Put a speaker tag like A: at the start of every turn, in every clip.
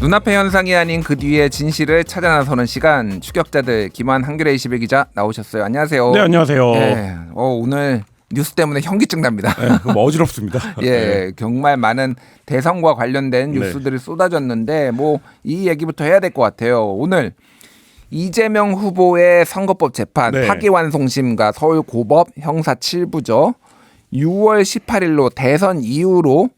A: 눈앞의 현상이 아닌 그 뒤의 진실을 찾아 나서는 시간, 추격자들 김한 한겨레 21 기자 나오셨어요. 안녕하세요.
B: 네, 안녕하세요.
A: 네, 오늘 뉴스 때문에 현기증 납니다.
B: 네, 어지럽습니다.
A: 예,
B: 네.
A: 정말 많은 대선과 관련된 뉴스들이 쏟아졌는데 뭐 이 얘기부터 해야 될 것 같아요. 오늘 이재명 후보의 선거법 재판 파기환송심과 서울고법 형사 7부죠. 6월 18일로 대선 이후로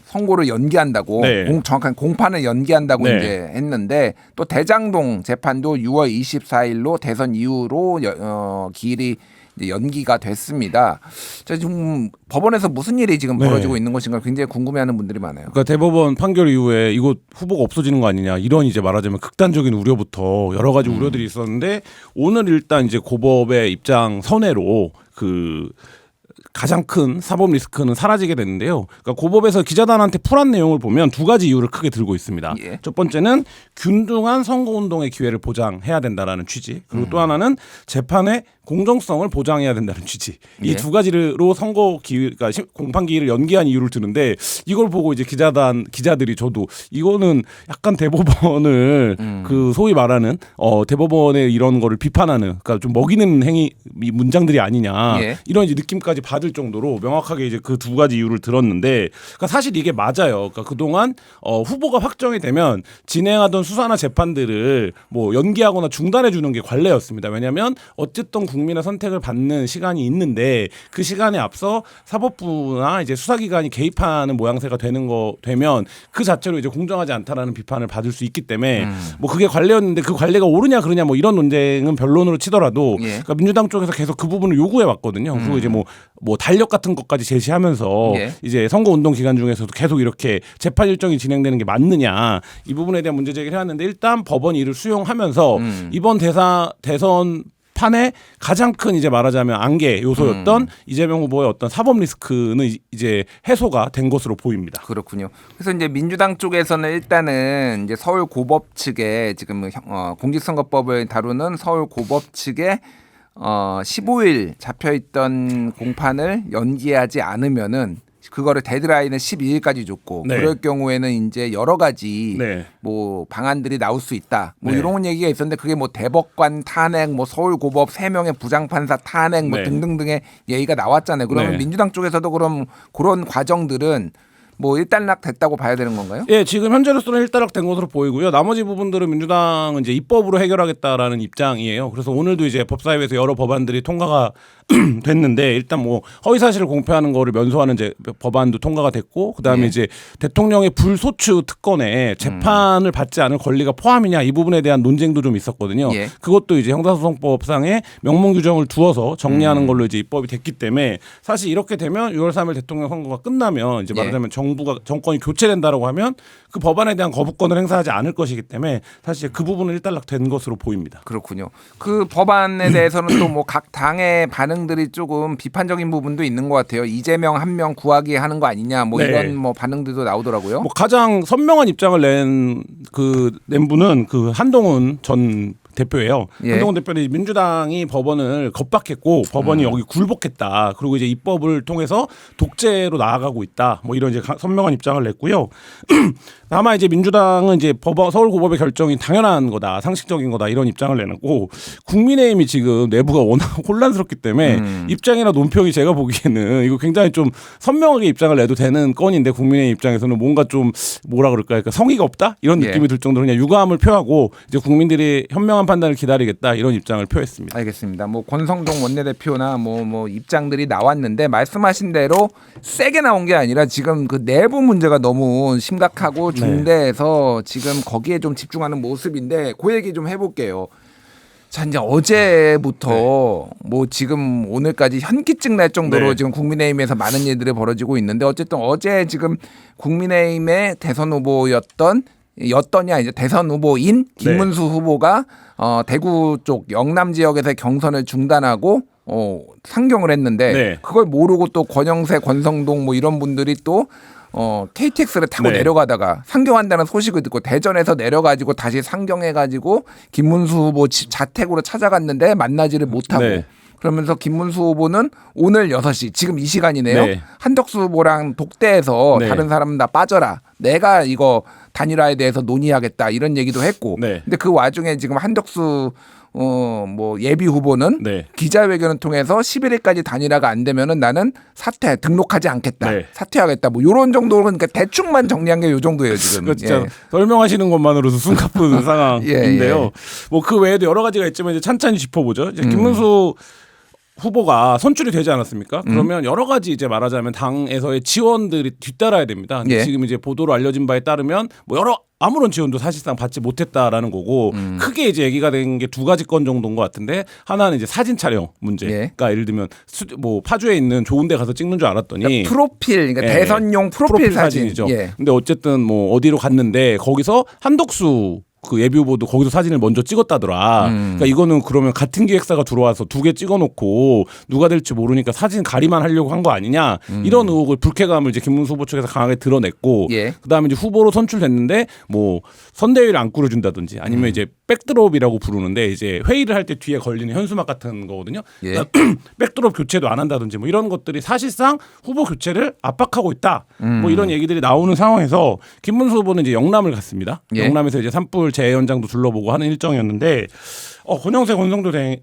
A: 선고를 연기한다고 정확한 공판을 연기한다고 이제 했는데 또 대장동 재판도 6월 24일로 대선 이후로 기일이 연기가 됐습니다. 지금 법원에서 무슨 일이 지금 벌어지고 있는 것인가 굉장히 궁금해하는 분들이 많아요.
B: 그러니까 대법원 판결 이후에 이거 후보가 없어지는 거 아니냐 이런 이제 말하자면 극단적인 우려부터 여러 가지 우려들이 있었는데 오늘 일단 이제 고법의 입장 선회로 가장 큰 사법 리스크는 사라지게 됐는데요. 그러니까 고법에서 기자단한테 풀한 내용을 보면 두 가지 이유를 크게 들고 있습니다. 첫 번째는 균등한 선거운동의 기회를 보장해야 된다라는 취지. 그리고 또 하나는 재판의 공정성을 보장해야 된다는 취지. 이 두 가지로 선거 기회, 그러니까 공판 기일을 연기한 이유를 드는데 이걸 보고 이제 기자들이 저도 이거는 약간 대법원을 소위 말하는 대법원의 이런 거를 비판하는, 그러니까 좀 먹이는 행위 문장들이 아니냐 이런 이제 느낌까지 받을 정도로 명확하게 이제 그 두 가지 이유를 들었는데, 그러니까 사실 이게 맞아요. 그러니까 그동안 후보가 확정이 되면 진행하던 수사나 재판들을 뭐 연기하거나 중단해 주는 게 관례였습니다. 왜냐하면 어쨌든 국민의 선택을 받는 시간이 있는데 그 시간에 앞서 사법부나 이제 수사기관이 개입하는 모양새가 되면 그 자체로 이제 공정하지 않다라는 비판을 받을 수 있기 때문에 뭐 그게 관례였는데 그 관례가 옳으냐 그러냐 뭐 이런 논쟁은 변론으로 치더라도 그러니까 민주당 쪽에서 계속 그 부분을 요구해 왔거든요. 그리고 이제 뭐 달력 같은 것까지 제시하면서 이제 선거운동 기간 중에서도 계속 이렇게 재판 일정이 진행되는 게 맞느냐 이 부분에 대한 문제 제기를 해왔는데, 일단 법원이 이를 수용하면서 이번 대선 판의 가장 큰 이제 말하자면 안개 요소였던 이재명 후보의 어떤 사법 리스크는 이제 해소가 된 것으로 보입니다.
A: 그렇군요. 그래서 이제 민주당 쪽에서는 일단은 이제 서울고법 측에 지금 공직선거법을 다루는 서울고법 측에 15일 잡혀있던 공판을 연기하지 않으면은 그거를 데드라인을 12일까지 줬고 그럴 경우에는 이제 여러 가지 뭐 방안들이 나올 수 있다. 뭐 이런 얘기가 있었는데 그게 뭐 대법관 탄핵, 뭐 서울고법 3명의 부장판사 탄핵 뭐 등등등의 얘기가 나왔잖아요. 그러면 민주당 쪽에서도 그럼 그런 과정들은 뭐 일단락 됐다고 봐야 되는 건가요?
B: 예, 지금 현재로서는 일단락 된 것으로 보이고요. 나머지 부분들은 민주당은 이제 입법으로 해결하겠다라는 입장이에요. 그래서 오늘도 이제 법사위에서 여러 법안들이 통과가 됐는데, 일단 뭐 허위 사실을 공표하는 거를 면소하는 이제 법안도 통과가 됐고, 그다음에 이제 대통령의 불소추 특권에 재판을 받지 않을 권리가 포함이냐 이 부분에 대한 논쟁도 좀 있었거든요. 그것도 이제 형사소송법상의 명문 규정을 두어서 정리하는 걸로 이제 입법이 됐기 때문에 사실 이렇게 되면 6월 3일 대통령 선거가 끝나면 이제 말하자면 정권이 교체된다라고 하면 그 법안에 대한 거부권을 행사하지 않을 것이기 때문에 사실 그 부분은 일단락된 것으로 보입니다.
A: 그렇군요. 그 법안에 대해서는 또 뭐 각 당의 반응들이 조금 비판적인 부분도 있는 것 같아요. 이재명 한 명 구하기 하는 거 아니냐 뭐 이런 뭐 반응들도 나오더라고요.
B: 뭐 가장 선명한 입장을 낸 분은 한동훈 전 대표예요. 한동훈 대표는 민주당이 법원을 겁박했고 법원이 여기 굴복했다. 그리고 이제 입법을 통해서 독재로 나아가고 있다. 뭐 이런 이제 선명한 입장을 냈고요. 다만 이제 민주당은 이제 서울고법의 결정이 당연한 거다, 상식적인 거다 이런 입장을 내놓고, 국민의힘이 지금 내부가 워낙 혼란스럽기 때문에 입장이나 논평이 제가 보기에는 이거 굉장히 좀 선명하게 입장을 내도 되는 건인데, 국민의힘 입장에서는 뭔가 좀 뭐라 그럴까요? 그러니까 성의가 없다 이런 느낌이 들 정도로 그냥 유감을 표하고 이제 국민들이 현명한 판단을 기다리겠다 이런 입장을 표했습니다.
A: 알겠습니다. 뭐 권성동 원내대표나 뭐 입장들이 나왔는데 말씀하신 대로 세게 나온 게 아니라 지금 그 내부 문제가 너무 심각하고 중대해서 지금 거기에 좀 집중하는 모습인데 그 얘기 좀 해볼게요. 자, 이제 어제부터 뭐 지금 오늘까지 현기증 날 정도로 지금 국민의힘에서 많은 일들이 벌어지고 있는데, 어쨌든 어제 지금 국민의힘의 대선 후보였던 이제 대선 후보인 김문수 후보가 대구 쪽 영남 지역에서 경선을 중단하고 상경을 했는데 그걸 모르고 또 권영세, 권성동 뭐 이런 분들이 또 KTX를 타고 내려가다가 상경한다는 소식을 듣고 대전에서 내려가지고 다시 상경해가지고 김문수 후보 자택으로 찾아갔는데 만나지를 못하고 그러면서 김문수 후보는 오늘 6시 지금 이 시간이네요.
B: 네.
A: 한덕수 후보랑 독대에서
B: 네.
A: 다른 사람 다 빠져라. 내가 이거 단일화에 대해서 논의하겠다 이런 얘기도 했고.
B: 네.
A: 근데 그 와중에 지금 한덕수 뭐 예비 후보는
B: 네.
A: 기자회견을 통해서 11일까지 단일화가 안 되면은 나는 등록하지 않겠다.
B: 네.
A: 사퇴하겠다. 뭐 요런 정도로 그러니까 대충만 정리한 게 요 정도예요, 지금.
B: 그 진짜
A: 예.
B: 설명하시는 것만으로도 숨가쁜 상황인데요.
A: 예.
B: 뭐 그 외에도 여러 가지가 있지만 이제 찬찬히 짚어보죠. 이제 김문수 후보가 선출이 되지 않았습니까? 그러면 여러 가지 이제 말하자면 당에서의 지원들이 뒤따라야 됩니다. 근데
A: 예.
B: 지금 이제 보도로 알려진 바에 따르면 뭐 아무런 지원도 사실상 받지 못했다라는 거고 크게 이제 얘기가 된 게 2가지 건 정도인 것 같은데 하나는 이제 사진 촬영 문제.
A: 예.
B: 그러니까 예를 들면 뭐 파주에 있는 좋은 데 가서 찍는 줄 알았더니
A: 그러니까 프로필, 그러니까
B: 예.
A: 대선용 프로필 사진.
B: 사진이죠.
A: 예.
B: 근데 어쨌든 뭐 어디로 갔는데 거기서 한덕수 그 예비 후보도 거기서 사진을 먼저 찍었다더라. 그러니까 이거는 그러면 같은 기획사가 들어와서 2개 찍어놓고 누가 될지 모르니까 사진 가리만 하려고 한 거 아니냐. 이런 의혹을 불쾌감을 이제 김문수 후보 측에서 강하게 드러냈고,
A: 예.
B: 그다음에 이제 후보로 선출됐는데 뭐 선대위를 안 꾸려준다든지 아니면 이제 백드롭이라고 부르는데 이제 회의를 할 때 뒤에 걸리는 현수막 같은 거거든요.
A: 예.
B: 그러니까 백드롭 교체도 안 한다든지 뭐 이런 것들이 사실상 후보 교체를 압박하고 있다. 뭐 이런 얘기들이 나오는 상황에서 김문수 후보는 이제 영남을 갔습니다.
A: 예.
B: 영남에서 이제 산불 재해 현장도 둘러보고 하는 일정이었는데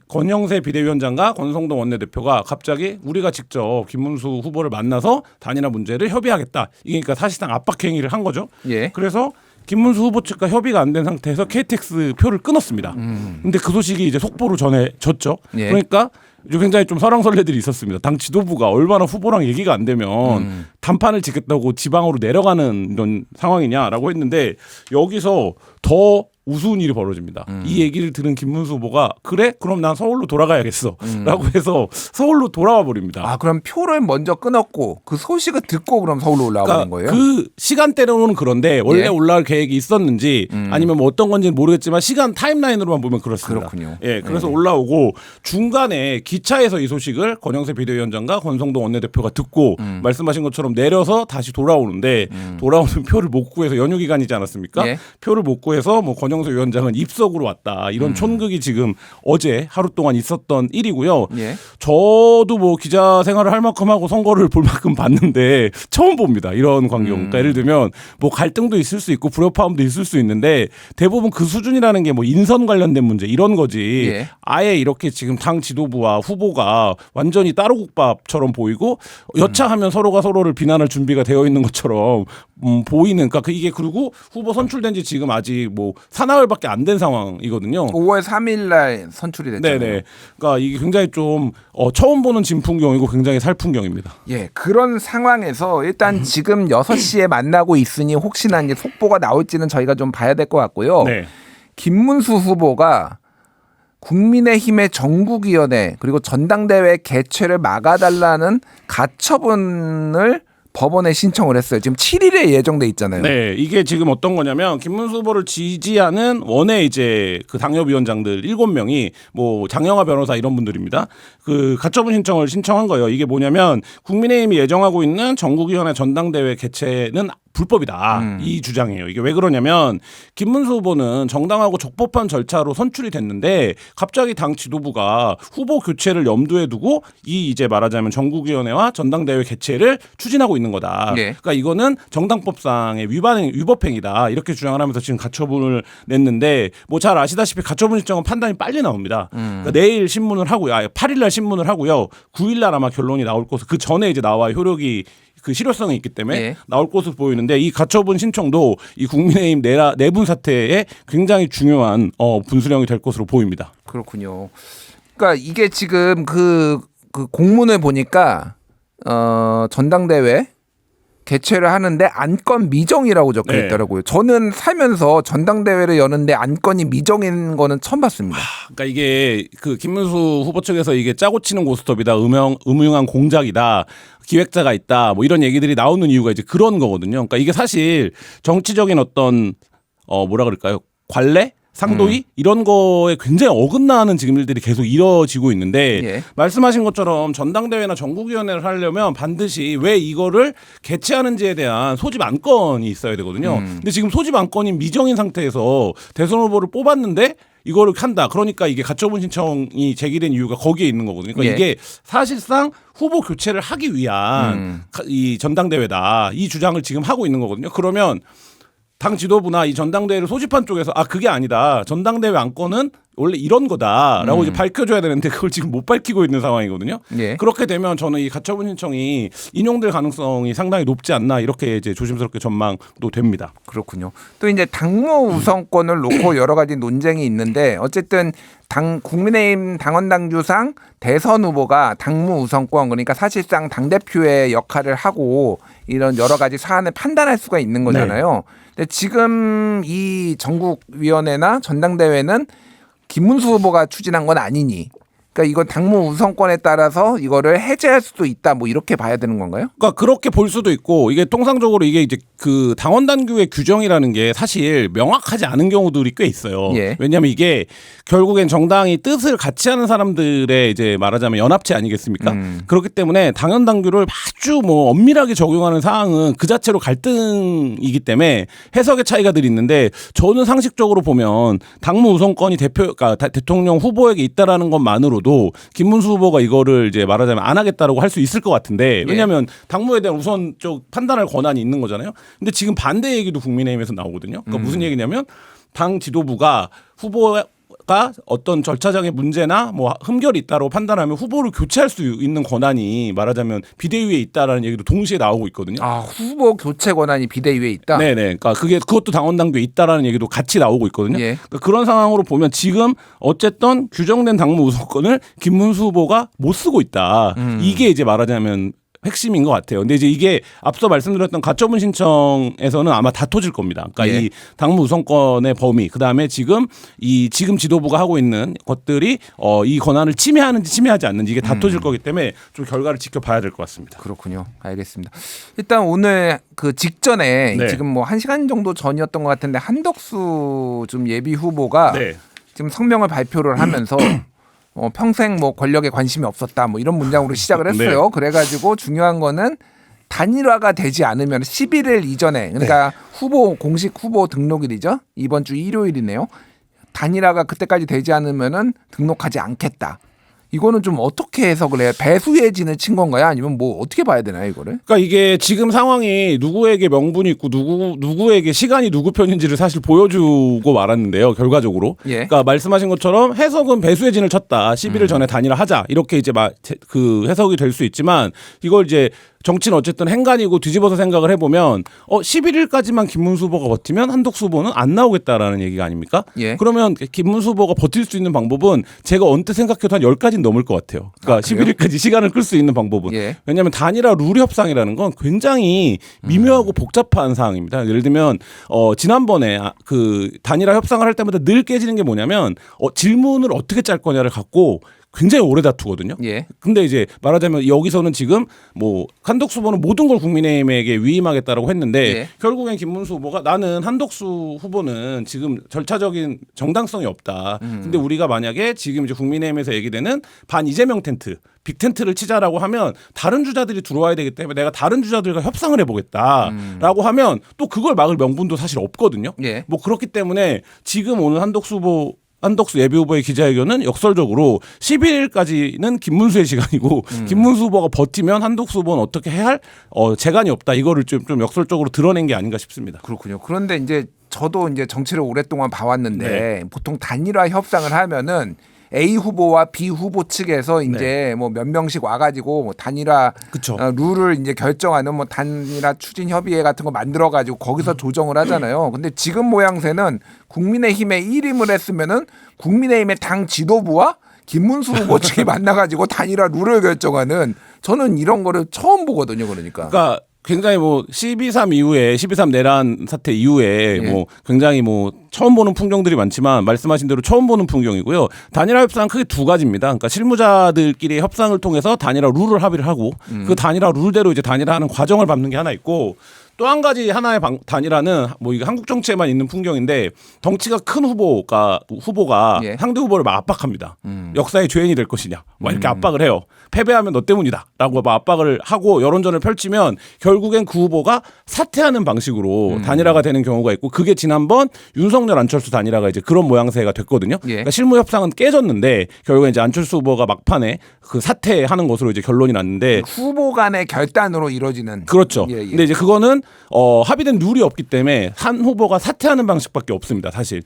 B: 권영세 비대위원장과 권성동 원내대표가 갑자기 우리가 직접 김문수 후보를 만나서 단일화 문제를 협의하겠다. 이게 그러니까 사실상 압박 행위를 한 거죠.
A: 예.
B: 그래서 김문수 후보 측과 협의가 안 된 상태에서 KTX 표를 끊었습니다. 근데 그 소식이 이제 속보로 전해졌죠.
A: 예.
B: 그러니까 굉장히 좀 설왕설래들이 있었습니다. 당 지도부가 얼마나 후보랑 얘기가 안 되면 단판을 짓겠다고 지방으로 내려가는 이런 상황이냐라고 했는데 여기서 더 우스운 일이 벌어집니다. 이 얘기를 들은 김문수 후보가 그래? 그럼 난 서울로 돌아가야겠어. 라고 해서 서울로 돌아와 버립니다.
A: 아, 그럼 표를 먼저 끊었고 그 소식을 듣고 그럼 서울로 올라와 버린 거예요?
B: 그 시간대로는 그런데 원래
A: 예.
B: 올라올 계획이 있었는지 아니면 뭐 어떤 건지는 모르겠지만 시간 타임라인으로만 보면 그렇습니다.
A: 그렇군요.
B: 예, 그래서 올라오고 중간에 기차에서 이 소식을 권영세 비대위원장과 권성동 원내대표가 듣고 말씀하신 것처럼 내려서 다시 돌아오는데 돌아오는 표를 못 구해서 연휴 기간이지 않았습니까?
A: 예.
B: 표를 못 구해서 뭐 권영세 위원장은 입석으로 왔다. 이런 촌극이 지금 어제 하루 동안 있었던 일이고요.
A: 예.
B: 저도 뭐 기자 생활을 할 만큼 하고 선거를 볼 만큼 봤는데 처음 봅니다. 이런 광경. 그러니까 예를 들면 뭐 갈등도 있을 수 있고 불협화음도 있을 수 있는데 대부분 그 수준이라는 게 뭐 인선 관련된 문제 이런 거지.
A: 예.
B: 아예 이렇게 지금 당 지도부와 후보가 완전히 따로국밥처럼 보이고 여차하면 서로가 서로를 비난할 준비가 되어 있는 것처럼 보이는. 그러니까 이게 그리고 후보 선출된 지 지금 아직 뭐 사나흘밖에 안 된 상황이거든요.
A: 5월 3일 날 선출이 됐잖아요.
B: 네네. 그러니까 이게 굉장히 좀 처음 보는 진풍경이고 굉장히 살풍경입니다.
A: 예, 그런 상황에서 일단 지금 6시에 만나고 있으니 혹시나 이제 속보가 나올지는 저희가 좀 봐야 될 것 같고요.
B: 네.
A: 김문수 후보가 국민의힘의 전국위원회 그리고 전당대회 개최를 막아달라는 가처분을 법원에 신청을 했어요. 지금 7일에 예정돼 있잖아요.
B: 네, 이게 지금 어떤 거냐면 김문수 후보를 지지하는 원외 이제 그 당협위원장들 7명이 뭐 장영하 변호사 이런 분들입니다. 그 가처분 신청을 신청한 거예요. 이게 뭐냐면 국민의힘이 예정하고 있는 전국위원회 전당대회 개최는 불법이다. 이 주장이에요. 이게 왜 그러냐면 김문수 후보는 정당하고 적법한 절차로 선출이 됐는데 갑자기 당 지도부가 후보 교체를 염두에 두고 이 이제 말하자면 전국위원회와 전당대회 개최를 추진하고 있는 거다.
A: 예.
B: 그러니까 이거는 정당법상의 위법행위다. 이렇게 주장을 하면서 지금 가처분을 냈는데 뭐 잘 아시다시피 가처분 신청은 판단이 빨리 나옵니다. 그러니까 내일 신문을 하고요. 8일 날 신문을 하고요. 9일 날 아마 결론이 나올 것을 그 전에 이제 나와 효력이 그 실효성이 있기 때문에
A: 예.
B: 나올 것으로 보이는데 이 가처분 신청도 이 국민의힘 내분 사태에 굉장히 중요한 분수령이 될 것으로 보입니다.
A: 그렇군요. 그러니까 이게 지금 그 공문을 보니까 전당대회 개최를 하는데 안건 미정이라고 적혀
B: 네.
A: 있더라고요. 저는 살면서 전당대회를 여는데 안건이 미정인 거는 처음 봤습니다.
B: 그러니까 이게 그 김문수 후보 측에서 이게 짜고 치는 고스톱이다, 음흉한 공작이다, 기획자가 있다, 뭐 이런 얘기들이 나오는 이유가 이제 그런 거거든요. 그러니까 이게 사실 정치적인 어떤 뭐라 그럴까요? 관례? 상도위 이런 거에 굉장히 어긋나는 지금 일들이 계속 이뤄지고 있는데
A: 예.
B: 말씀하신 것처럼 전당대회나 전국위원회를 하려면 반드시 왜 이거를 개최하는지에 대한 소집 안건이 있어야 되거든요. 근데 지금 소집 안건이 미정인 상태에서 대선 후보를 뽑았는데 이거를 한다. 그러니까 이게 가처분 신청이 제기된 이유가 거기에 있는 거거든요. 그러니까
A: 예.
B: 이게 사실상 후보 교체를 하기 위한 이 전당대회다. 이 주장을 지금 하고 있는 거거든요. 그러면 당 지도부나 이 전당대회를 소집한 쪽에서 그게 아니다. 전당대회 안건은 원래 이런 거다라고 이제 밝혀줘야 되는데 그걸 지금 못 밝히고 있는 상황이거든요.
A: 예.
B: 그렇게 되면 저는 이 가처분 신청이 인용될 가능성이 상당히 높지 않나 이렇게 이제 조심스럽게 전망도 됩니다.
A: 그렇군요. 또 이제 당무 우선권을 놓고 여러 가지 논쟁이 있는데 어쨌든 국민의힘 당원당규상 대선 후보가 당무 우선권 그러니까 사실상 당대표의 역할을 하고 이런 여러 가지 사안을 판단할 수가 있는 거잖아요. 근데 지금 이 전국위원회나 전당대회는 김문수 후보가 추진한 건 아니니. 그러니까 이건 당무 우선권에 따라서 이거를 해제할 수도 있다. 뭐 이렇게 봐야 되는 건가요?
B: 그러니까 그렇게 볼 수도 있고 이게 통상적으로 이게 이제 그 당원 당규의 규정이라는 게 사실 명확하지 않은 경우들이 꽤 있어요.
A: 예.
B: 왜냐하면 이게 결국엔 정당이 뜻을 같이 하는 사람들의 이제 말하자면 연합체 아니겠습니까? 그렇기 때문에 당원 당규를 아주 뭐 엄밀하게 적용하는 사항은 그 자체로 갈등이기 때문에 해석의 차이가 늘 있는데 저는 상식적으로 보면 당무 우선권이 그러니까 대통령 후보에게 있다라는 것만으로도 김문수 후보가 이거를 이제 말하자면 안 하겠다라고 할 수 있을 것 같은데 왜냐하면 당무에 대한 우선적 판단할 권한이 있는 거잖아요. 근데 지금 반대 얘기도 국민의힘에서 나오거든요. 그러니까 무슨 얘기냐면 당 지도부가 후보가 어떤 절차상의 문제나 뭐 흠결이 있다고 판단하면 후보를 교체할 수 있는 권한이 말하자면 비대위에 있다라는 얘기도 동시에 나오고 있거든요.
A: 후보 교체 권한이 비대위에 있다.
B: 네네. 그러니까 그것도 당원 당규에 있다라는 얘기도 같이 나오고 있거든요.
A: 예.
B: 그러니까 그런 상황으로 보면 지금 어쨌든 규정된 당무 우선권을 김문수 후보가 못 쓰고 있다. 이게 이제 말하자면 핵심인 것 같아요. 근데 이제 이게 앞서 말씀드렸던 가처분 신청에서는 아마 다 터질 겁니다. 그러니까
A: 예.
B: 이 당무 우선권의 범위, 그 다음에 지금 지도부가 하고 있는 것들이 이 권한을 침해하는지 침해하지 않는지 이게 다 터질 거기 때문에 좀 결과를 지켜봐야 될 것 같습니다.
A: 그렇군요. 알겠습니다. 일단 오늘 그 직전에
B: 네.
A: 지금 뭐 1시간 정도 전이었던 것 같은데 한덕수 좀 예비 후보가
B: 네.
A: 지금 성명을 발표를 하면서 평생 뭐 권력에 관심이 없었다 뭐 이런 문장으로 시작을 했어요.
B: 네.
A: 그래가지고 중요한 거는 단일화가 되지 않으면 11일 이전에 그러니까 공식 후보 등록일이죠. 이번 주 일요일이네요. 단일화가 그때까지 되지 않으면은 등록하지 않겠다. 이거는 좀 어떻게 해석을 해요? 배수의 진을 친 건가요? 아니면 뭐 어떻게 봐야 되나요, 이거를?
B: 그러니까 이게 지금 상황이 누구에게 명분이 있고 누구에게 시간이 누구 편인지를 사실 보여주고 말았는데요. 결과적으로.
A: 예.
B: 그러니까 말씀하신 것처럼 해석은 배수의 진을 쳤다. 11일 전에 단일화하자. 이렇게 이제 그 해석이 될 수 있지만 이걸 이제 정치는 어쨌든 행간이고 뒤집어서 생각을 해보면 11일까지만 김문수 후보가 버티면 한덕수 후보는 안 나오겠다라는 얘기가 아닙니까?
A: 예.
B: 그러면 김문수 후보가 버틸 수 있는 방법은 제가 언뜻 생각해도 한 10가지는 넘을 것 같아요. 그러니까 11일까지 시간을 끌 수 있는 방법은.
A: 예.
B: 왜냐하면 단일화 룰 협상이라는 건 굉장히 미묘하고 복잡한 사항입니다. 예를 들면 지난번에 그 단일화 협상을 할 때마다 늘 깨지는 게 뭐냐면 질문을 어떻게 짤 거냐를 갖고 굉장히 오래 다투거든요.
A: 예.
B: 근데 이제 말하자면 여기서는 지금 뭐 한덕수 후보는 모든 걸 국민의힘에게 위임하겠다라고 했는데
A: 예.
B: 결국엔 김문수 후보가 나는 한덕수 후보는 지금 절차적인 정당성이 없다. 근데 우리가 만약에 지금 이제 국민의힘에서 얘기되는 반 이재명 텐트 빅텐트를 치자라고 하면 다른 주자들이 들어와야 되기 때문에 내가 다른 주자들과 협상을 해보겠다라고 하면 또 그걸 막을 명분도 사실 없거든요.
A: 예.
B: 뭐 그렇기 때문에 지금 오늘 한덕수 예비 후보의 기자회견은 역설적으로 11일까지는 김문수의 시간이고 김문수 후보가 버티면 한덕수 후보는 어떻게 해야 할 재간이 없다. 이거를 좀 역설적으로 드러낸 게 아닌가 싶습니다.
A: 그렇군요. 그런데 이제 저도 이제 정치를 오랫동안 봐왔는데
B: 네.
A: 보통 단일화 협상을 하면은 A 후보와 B 후보 측에서 이제
B: 네.
A: 뭐 몇 명씩 와가지고 뭐 단일화
B: 그쵸.
A: 룰을 이제 결정하는 뭐 단일화 추진 협의회 같은 거 만들어가지고 거기서 조정을 하잖아요. 근데 지금 모양새는 국민의힘에 1임을 했으면은 국민의힘의 당 지도부와 김문수 후보 측이 만나가지고 단일화 룰을 결정하는 저는 이런 거를 처음 보거든요.
B: 그러니까 굉장히 뭐 12.3 이후에 12.3 내란 사태 이후에
A: 예.
B: 뭐 굉장히 뭐 처음 보는 풍경들이 많지만 말씀하신 대로 처음 보는 풍경이고요. 단일화 협상은 크게 두 가지입니다. 그러니까 실무자들끼리 협상을 통해서 단일화 룰을 합의를 하고 그 단일화 룰대로 이제 단일화하는 과정을 밟는 게 하나 있고 또 한 가지 하나의 단일화는 뭐 이게 한국 정치에만 있는 풍경인데 덩치가 큰 후보가
A: 예.
B: 상대 후보를 막 압박합니다. 역사의 죄인이 될 것이냐, 막 이렇게 압박을 해요. 패배하면 너 때문이다라고 막 압박을 하고 여론전을 펼치면 결국엔 그 후보가 사퇴하는 방식으로 단일화가 되는 경우가 있고 그게 지난번 윤석열 안철수 단일화가 이제 그런 모양새가 됐거든요.
A: 예.
B: 그러니까 실무 협상은 깨졌는데 결국엔 이제 안철수 후보가 막판에 그 사퇴하는 것으로 이제 결론이 났는데
A: 후보 간의 결단으로 이루어지는.
B: 그렇죠.
A: 예, 예.
B: 근데 이제 그거는 합의된 룰이 없기 때문에 한 후보가 사퇴하는 방식밖에 없습니다. 사실.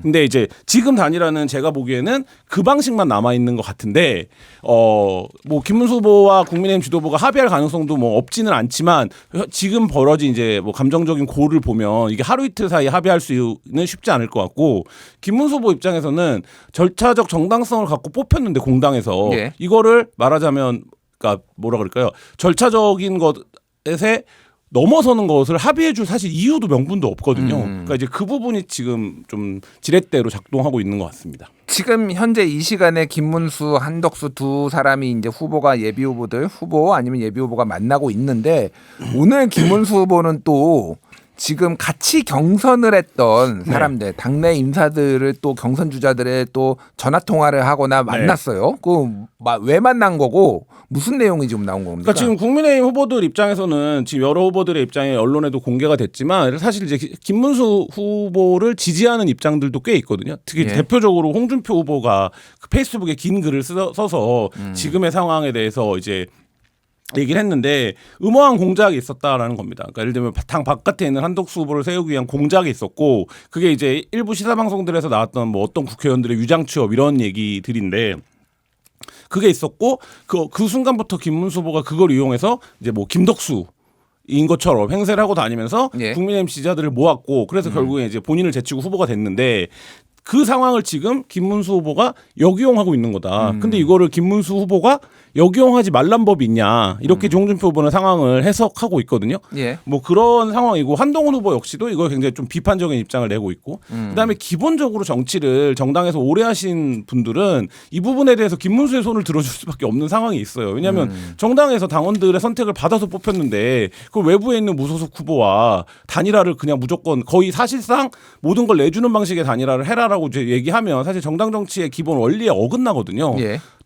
B: 근데 이제 지금 단일화는 제가 보기에는 그 방식만 남아 있는 것 같은데 뭐 김문수 후보와 국민의힘 지도부가 합의할 가능성도 뭐 없지는 않지만 지금 벌어진 이제 뭐 감정적인 고를 보면 이게 하루 이틀 사이에 합의할 수는 쉽지 않을 것 같고 김문수 후보 입장에서는 절차적 정당성을 갖고 뽑혔는데 공당에서
A: 예.
B: 이거를 말하자면 그러니까 뭐라 그럴까요? 절차적인 것에 넘어서는 것을 합의해줄 사실 이유도 명분도 없거든요. 그러니까 이제 그 부분이 지금 좀 지렛대로 작동하고 있는 것 같습니다.
A: 지금 현재 이 시간에 김문수, 한덕수 두 사람이 이제 후보가 예비 후보들 후보 아니면 예비 후보가 만나고 있는데 오늘 김문수 후보는 또 지금 같이 경선을 했던 사람들, 당내 인사들을 또 경선 주자들의 또 전화 통화를 하거나 만났어요. 그 왜 만난 거고 무슨 내용이 지금 나온 겁니까?
B: 그러니까 지금 국민의힘 후보들 입장에서는 지금 여러 후보들의 입장이 언론에도 공개가 됐지만 사실 이제 김문수 후보를 지지하는 입장들도 꽤 있거든요. 특히 대표적으로 홍준표 후보가 그 페이스북에 긴 글을 써서 지금의 상황에 대해서 이제 얘기를 했는데 음모한 공작이 있었다라는 겁니다. 그러니까 예를 들면 당 바깥에 있는 한덕수 후보를 세우기 위한 공작이 있었고 그게 이제 일부 시사 방송들에서 나왔던 뭐 어떤 국회의원들의 위장 취업 이런 얘기들인데 그게 있었고 그 순간부터 김문수 후보가 그걸 이용해서 이제 뭐 김덕수 인 것처럼 행세를 하고 다니면서 국민의힘 지지자들을 모았고 그래서 결국에 이제 본인을 제치고 후보가 됐는데 그 상황을 지금 김문수 후보가 역이용하고 있는 거다. 근데 이거를 김문수 후보가 역이용하지 말란 법이 있냐 이렇게 홍준표 후보는 상황을 해석하고 있거든요. 뭐 그런 상황이고 한동훈 후보 역시도 이걸 굉장히 좀 비판적인 입장을 내고 있고 그다음에 기본적으로 정치를 정당에서 오래 하신 분들은 이 부분에 대해서 김문수의 손을 들어줄 수밖에 없는 상황이 있어요. 왜냐하면 정당에서 당원들의 선택을 받아서 뽑혔는데 그 외부에 있는 무소속 후보와 단일화를 그냥 무조건 거의 사실상 모든 걸 내주는 방식의 단일화를 해라라고 이제 얘기하면 사실 정당 정치의 기본 원리에 어긋나거든요.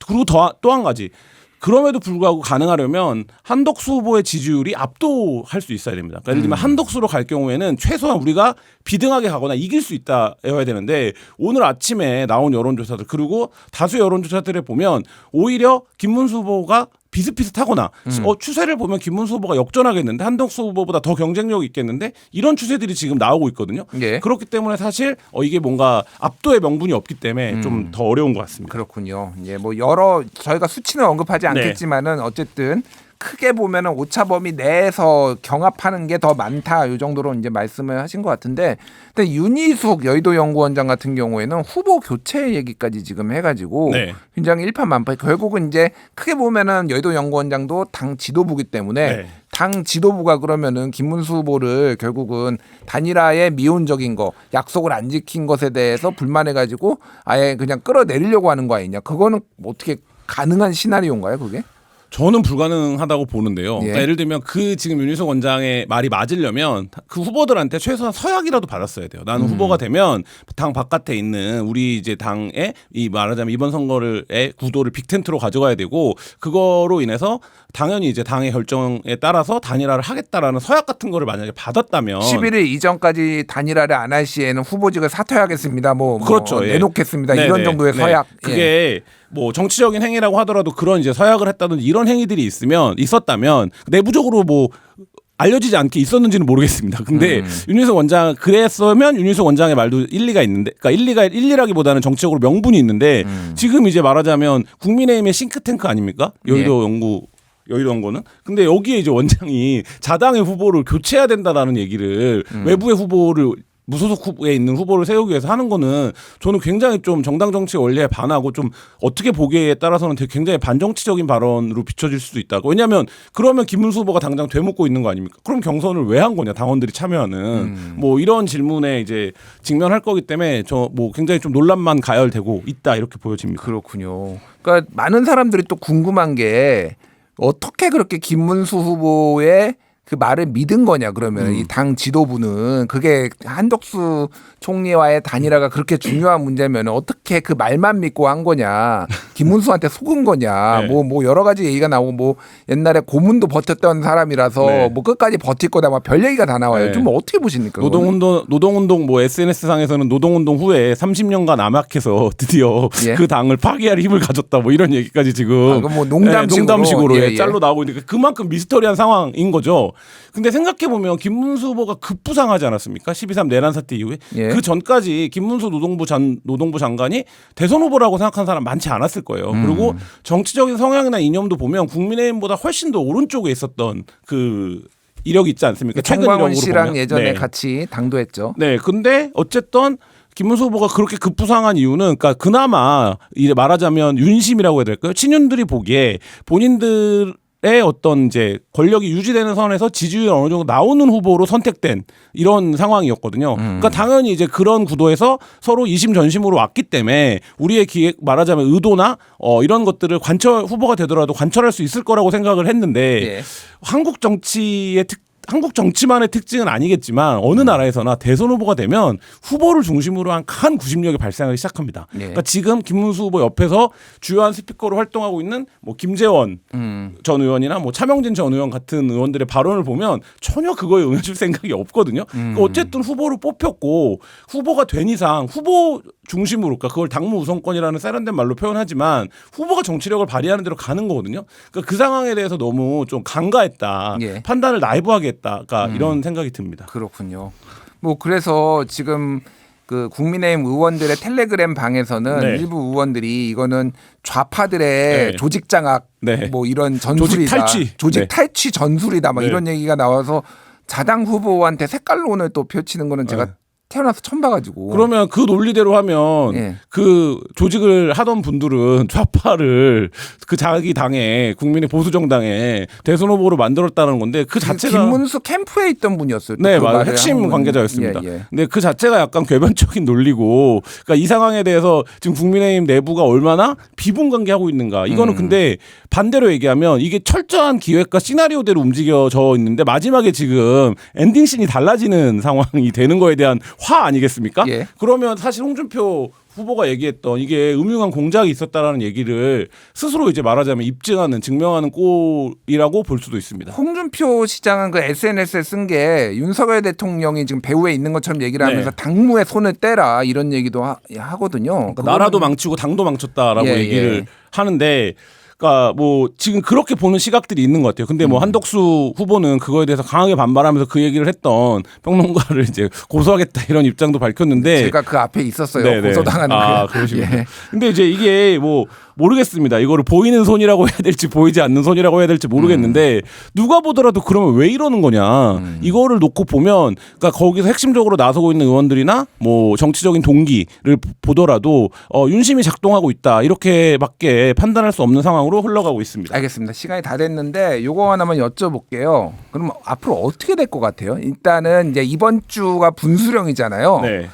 B: 그리고 또 한 가지. 그럼에도 불구하고 가능하려면 한덕수 후보의 지지율이 압도할 수 있어야 됩니다. 그러니까 예를 들면 한덕수로 갈 경우에는 최소한 우리가 비등하게 가거나 이길 수 있다여야 되는데 오늘 아침에 나온 여론조사들 그리고 다수 여론조사들에 보면 오히려 김문수 후보가 비슷비슷하거나 추세를 보면 김문수 후보가 역전하겠는데 한덕수 후보보다 더 경쟁력이 있겠는데 이런 추세들이 지금 나오고 있거든요. 그렇기 때문에 사실 이게 뭔가 압도의 명분이 없기 때문에 좀 더 어려운 것 같습니다.
A: 그렇군요. 뭐 여러 저희가 수치는 언급하지 않겠지만은 어쨌든 크게 보면은 오차범위 내에서 경합하는 게 더 많다 이 정도로 이제 말씀을 하신 것 같은데, 근데 윤희숙 여의도 연구원장 같은 경우에는 후보 교체 얘기까지 지금 해가지고 굉장히 일파만파. 결국은 이제 크게 보면은 여의도 연구원장도 당 지도부기 때문에 당 지도부가 그러면은 김문수 후보를 결국은 단일화에 미온적인 거, 약속을 안 지킨 것에 대해서 불만해가지고 아예 그냥 끌어내리려고 하는 거 아니냐? 그거는 어떻게 가능한 시나리오인가요, 그게?
B: 저는 불가능하다고 보는데요. 그러니까 예를 들면 그 지금 윤희숙 원장의 말이 맞으려면 그 후보들한테 최소한 서약이라도 받았어야 돼요. 나는 후보가 되면 당 바깥에 있는 우리 이제 당의 이 말하자면 이번 선거의 구도를 빅텐트로 가져가야 되고 그거로 인해서 당연히 이제 당의 결정에 따라서 단일화를 하겠다라는 서약 같은 거를 만약에 받았다면
A: 11일 이전까지 단일화를 안 할 시에는 후보직을 사퇴하겠습니다.
B: 그렇죠.
A: 내놓겠습니다. 이런 정도의 서약.
B: 그게 뭐 정치적인 행위라고 하더라도 그런 이제 서약을 했다든지 이런 행위들이 있었다면 내부적으로 뭐 알려지지 않게 있었는지는 모르겠습니다. 근데 윤희숙 원장 그랬으면 윤희숙 원장의 말도 일리가 있는데, 그러니까 일리라기보다는 정치적으로 명분이 있는데 지금 이제 말하자면 국민의힘의 싱크탱크 아닙니까? 여의도 연구는. 근데 여기에 이제 원장이 자당의 후보를 교체해야 된다라는 얘기를 외부의 후보를 무소속 후보에 있는 후보를 세우기 위해서 하는 거는 저는 굉장히 좀 정당 정치 원리에 반하고 좀 어떻게 보기에 따라서는 되게 굉장히 반정치적인 발언으로 비춰질 수도 있다고. 왜냐하면 그러면 김문수 후보가 당장 되묻고 있는 거 아닙니까? 그럼 경선을 왜 한 거냐 당원들이 참여하는 뭐 이런 질문에 이제 직면할 거기 때문에 저 뭐 굉장히 좀 논란만 가열되고 있다 이렇게 보여집니다.
A: 그렇군요. 그러니까 많은 사람들이 또 궁금한 게 어떻게 그렇게 김문수 후보의 그 말을 믿은 거냐 그러면 이 당 지도부는 그게 한덕수 총리와의 단일화가 그렇게 중요한 문제면 어떻게 그 말만 믿고 한 거냐 김문수한테 속은 거냐
B: 네.
A: 뭐 여러 가지 얘기가 나오고 뭐 옛날에 고문도 버텼던 사람이라서
B: 네.
A: 뭐 끝까지 버틸 거다 막 별 얘기가 다 나와요.
B: 네.
A: 좀 어떻게 보십니까? 그거는?
B: 노동운동 뭐 SNS 상에서는 노동운동 후에 30년간 암약해서 드디어
A: 예.
B: 그 당을 파괴할 힘을 가졌다 뭐 이런 얘기까지 지금
A: 그건 뭐 농담식으로. 예, 예.
B: 짤로 나오고 있는데 그만큼 미스터리한 상황인 거죠. 근데 생각해 보면 김문수 후보가 급부상하지 않았습니까? 12.3 내란 사태 이후에
A: 예.
B: 그 전까지 김문수 노동부 장관이 대선 후보라고 생각하는 사람 많지 않았을 거예요. 그리고 정치적인 성향이나 이념도 보면 국민의힘보다 훨씬 더 오른쪽에 있었던 그 이력이 있지 않습니까? 최근
A: 정광훈
B: 이력으로
A: 씨랑
B: 보면.
A: 예전에
B: 네.
A: 같이 당도했죠.
B: 네, 근데 어쨌든 김문수 후보가 그렇게 급부상한 이유는 그러니까 그나마 이제 말하자면 윤심이라고 해야 될까요? 친윤들이 보기에 본인들의 어떤 이제 권력이 유지되는 선에서 지지율이 어느 정도 나오는 후보로 선택된 이런 상황이었거든요. 그러니까 당연히 이제 그런 구도에서 서로 이심전심으로 왔기 때문에 우리의 기획 말하자면 의도나 이런 것들을 후보가 되더라도 관철할 수 있을 거라고 생각을 했는데
A: 예.
B: 한국 정치만의 특징은 아니겠지만 어느 나라에서나 대선 후보가 되면 후보를 중심으로 한 큰 구심력이 발생하기 시작합니다.
A: 예.
B: 그러니까 지금 김문수 후보 옆에서 주요한 스피커로 활동하고 있는 뭐 김재원 전 의원이나 뭐 차명진 전 의원 같은 의원들의 발언을 보면 전혀 그거에 응해줄 생각이 없거든요. 그러니까 어쨌든 후보를 뽑혔고 후보가 된 이상 후보 중심으로 그러니까 그걸 당무 우선권이라는 세련된 말로 표현하지만 후보가 정치력을 발휘하는 대로 가는 거거든요. 그러니까 그 상황에 대해서 너무 좀 간과했다.
A: 예.
B: 판단을 나이브하게 했다. 그러니까 이런 생각이 듭니다.
A: 그렇군요. 뭐 그래서 지금 그 국민의힘 의원들의 텔레그램 방에서는
B: 네.
A: 일부 의원들이 이거는 좌파들의
B: 네.
A: 조직 장악
B: 네.
A: 뭐 이런 전술이다. 조직
B: 네.
A: 탈취 전술이다. 막
B: 네.
A: 이런 얘기가 나와서 자당 후보한테 색깔론을 또 펼치는 거는 제가
B: 네.
A: 태어나서 처음 봐가지고.
B: 그러면 그 논리대로 하면
A: 예.
B: 그 조직을 하던 분들은 좌파를 그 자기 당에 국민의 보수 정당에 대선 후보로 만들었다는 건데 그 자체가
A: 김문수 캠프에 있던 분이었어요.
B: 네,
A: 그
B: 맞아요.
A: 말을
B: 핵심
A: 한
B: 관계자였습니다.
A: 예, 예.
B: 근데 그 자체가 약간 궤변적인 논리고, 그러니까 이 상황에 대해서 지금 국민의힘 내부가 얼마나 비분관계하고 있는가. 이거는 근데 반대로 얘기하면 이게 철저한 기획과 시나리오대로 움직여져 있는데 마지막에 지금 엔딩씬이 달라지는 상황이 되는 거에 대한 화 아니겠습니까?
A: 예.
B: 그러면 사실 홍준표 후보가 얘기했던 이게 음흉한 공작이 있었다라는 얘기를 스스로 이제 말하자면 입증하는 증명하는 꼴이라고 볼 수도 있습니다.
A: 홍준표 시장은 그 SNS에 쓴 게 윤석열 대통령이 지금 배후에 있는 것처럼 얘기를 하면서
B: 네.
A: 당무에 손을 떼라 이런 얘기도 하거든요.
B: 그러니까 나라도 망치고 당도 망쳤다라고
A: 예,
B: 얘기를
A: 예.
B: 하는데, 그러니까 뭐 지금 그렇게 보는 시각들이 있는 것 같아요. 근데 뭐 한덕수 후보는 그거에 대해서 강하게 반발하면서 그 얘기를 했던 평론가를 이제 고소하겠다 이런 입장도 밝혔는데,
A: 제가 그 앞에 있었어요.
B: 네네.
A: 고소당하는 그.
B: 그러시군요.
A: 예.
B: 근데 이제 이게 뭐 모르겠습니다. 이거를 보이는 손이라고 해야 될지 보이지 않는 손이라고 해야 될지 모르겠는데 누가 보더라도 그러면 왜 이러는 거냐. 이거를 놓고 보면 그러니까 거기서 핵심적으로 나서고 있는 의원들이나 뭐 정치적인 동기를 보더라도 윤심이 작동하고 있다. 이렇게밖에 판단할 수 없는 상황으로 흘러가고 있습니다.
A: 알겠습니다. 시간이 다 됐는데 요거 하나만 여쭤볼게요. 그럼 앞으로 어떻게 될 것 같아요? 일단은 이제 이번 주가 분수령이잖아요.
B: 네.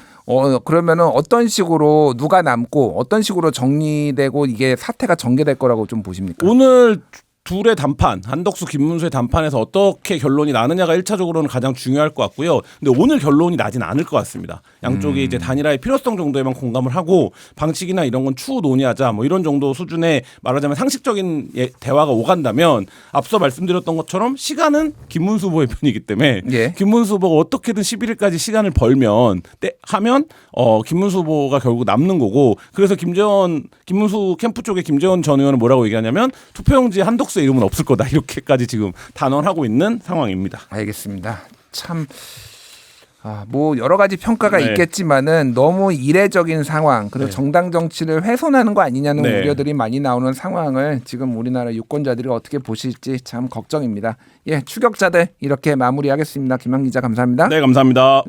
A: 그러면은 어떤 식으로 누가 남고 어떤 식으로 정리되고 이게 사태가 전개될 거라고 좀 보십니까?
B: 오늘 둘의 단판, 한덕수, 김문수의 단판에서 어떻게 결론이 나느냐가 1차적으로는 가장 중요할 것 같고요. 근데 오늘 결론이 나진 않을 것 같습니다. 양쪽이 이제 단일화의 필요성 정도에만 공감을 하고 방식이나 이런 건 추후 논의하자 뭐 이런 정도 수준의 말하자면 상식적인 대화가 오간다면 앞서 말씀드렸던 것처럼 시간은 김문수 후보의 편이기 때문에
A: 예.
B: 김문수 후보가 어떻게든 11일까지 시간을 벌면 하면 김문수 후보가 결국 남는 거고, 그래서 김문수 캠프 쪽에 김재원 전 의원은 뭐라고 얘기하냐면 투표용지 한덕수의 이름은 없을 거다 이렇게까지 지금 단언하고 있는 상황입니다.
A: 알겠습니다. 참. 뭐 여러 가지 평가가
B: 네.
A: 있겠지만은 너무 이례적인 상황 그리고
B: 네.
A: 정당 정치를 훼손하는 거 아니냐는
B: 네.
A: 우려들이 많이 나오는 상황을 지금 우리나라 유권자들이 어떻게 보실지 참 걱정입니다. 예, 추격자들 이렇게 마무리하겠습니다. 김한 기자 감사합니다.
B: 네, 감사합니다.